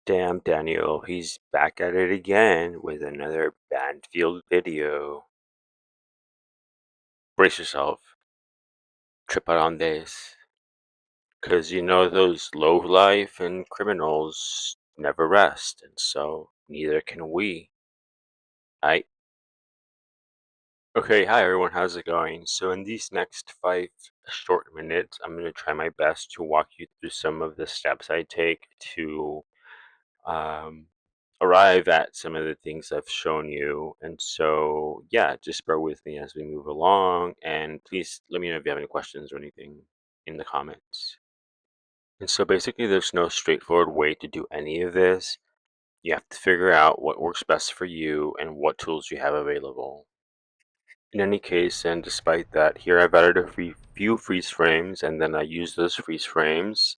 Damn Daniel, he's back at it again with another Bandfeld video. Brace yourself. Trip out on this. Cause you know those lowlife and criminals never rest, and so neither can we. I Okay, hi everyone, how's it going? So in these next 5 short minutes, I'm gonna try my best to walk you through some of the steps I take to um, arrive at some of the things I've shown you. And so, yeah, just bear with me as we move along. And please let me know if you have any questions or anything in the comments. And so basically, there's no straightforward way to do any of this. You have to figure out what works best for you and what tools you have available. In any case, and despite that, here I've added a few freeze frames, and then I use those freeze frames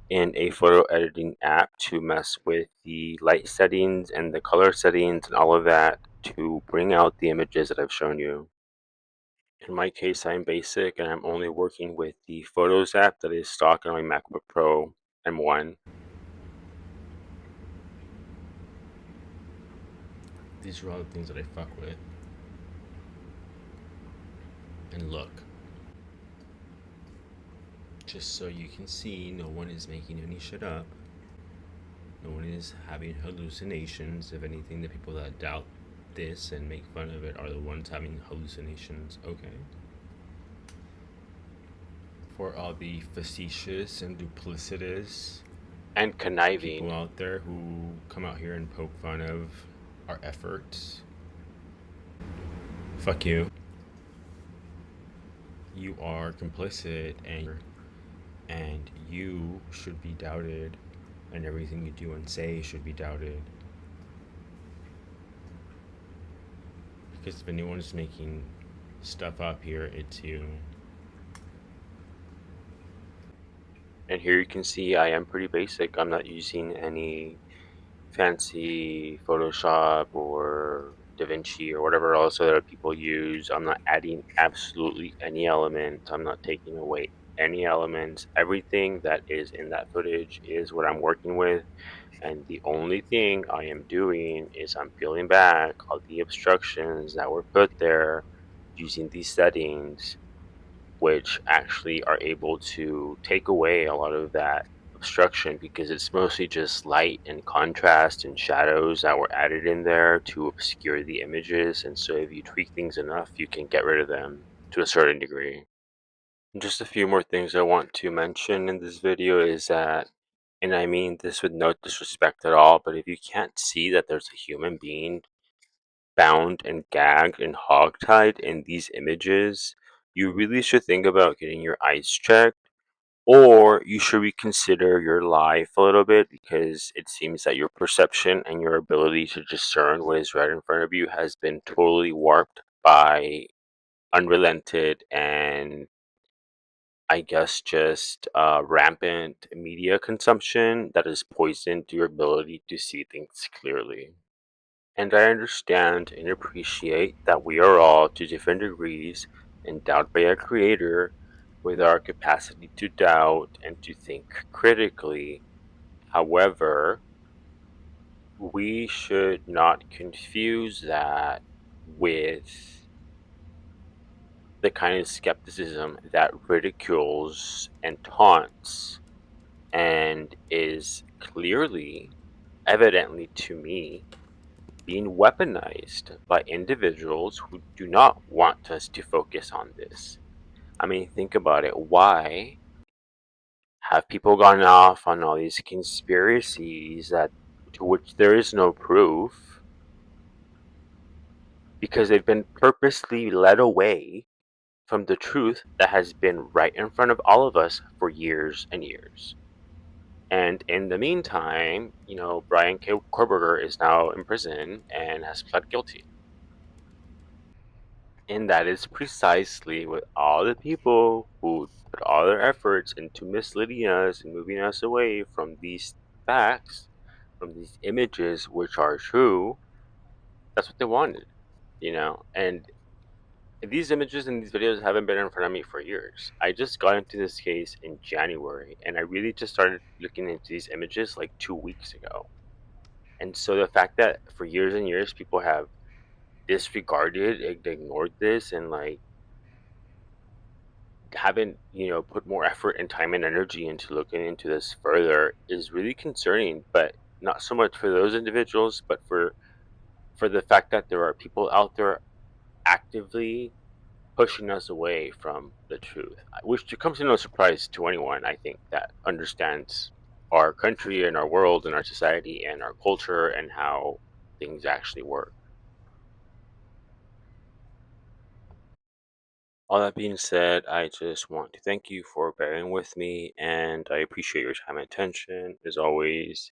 in a photo editing app to mess with the light settings and the color settings and all of that to bring out the images that I've shown you. In my case, I'm basic and I'm only working with the Photos app that is stock on my MacBook Pro M1. These are all the things that I fuck with. And look, just so you can see, no one is making any shit up. No one is having hallucinations. If anything, the people that doubt this and make fun of it are the ones having hallucinations. Okay. For all the facetious and duplicitous and conniving people out there who come out here and poke fun of our efforts, fuck you. You are complicit and you should be doubted, and everything you do and say should be doubted. Because if anyone's making stuff up here, it's you. And here you can see I am pretty basic. I'm not using any fancy Photoshop or DaVinci or whatever else other people use. I'm not adding absolutely any element. I'm not taking away any elements. Everything that is in that footage is what I'm working with. And the only thing I am doing is I'm peeling back all the obstructions that were put there using these settings, which actually are able to take away a lot of that obstruction because it's mostly just light and contrast and shadows that were added in there to obscure the images. And so if you tweak things enough, you can get rid of them to a certain degree. And just a few more things I want to mention in this video is that, and I mean this with no disrespect at all, but if you can't see that there's a human being bound and gagged and hogtied in these images, you really should think about getting your eyes checked, or you should reconsider your life a little bit, because it seems that your perception and your ability to discern what is right in front of you has been totally warped by unrelented and I guess just rampant media consumption that has poisoned your ability to see things clearly. And I understand and appreciate that we are all, to different degrees, endowed by our Creator with our capacity to doubt and to think critically. However, we should not confuse that with the kind of skepticism that ridicules and taunts and is clearly, evidently to me, being weaponized by individuals who do not want us to focus on this. I mean, think about it. Why have people gone off on all these conspiracies that to which there is no proof? Because they've been purposely led away from the truth that has been right in front of all of us for years and years. And in the meantime, Brian K. Korberger is now in prison and has pled guilty. And that is precisely what all the people who put all their efforts into misleading us and moving us away from these facts, from these images which are true, that's what they wanted. And these images and these videos haven't been in front of me for years. I just got into this case in January, and I really just started looking into these images like 2 weeks ago. And so the fact that for years and years people have disregarded and ignored this and like haven't, put more effort and time and energy into looking into this further is really concerning, but not so much for those individuals, but for the fact that there are people out there actively pushing us away from the truth, which comes to no surprise to anyone, I think, that understands our country and our world and our society and our culture and how things actually work. All that being said, I just want to thank you for bearing with me, and I appreciate your time and attention. As always,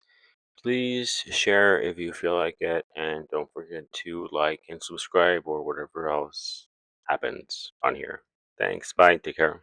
please share if you feel like it, and don't forget to like and subscribe or whatever else happens on here. Thanks. Bye. Take care.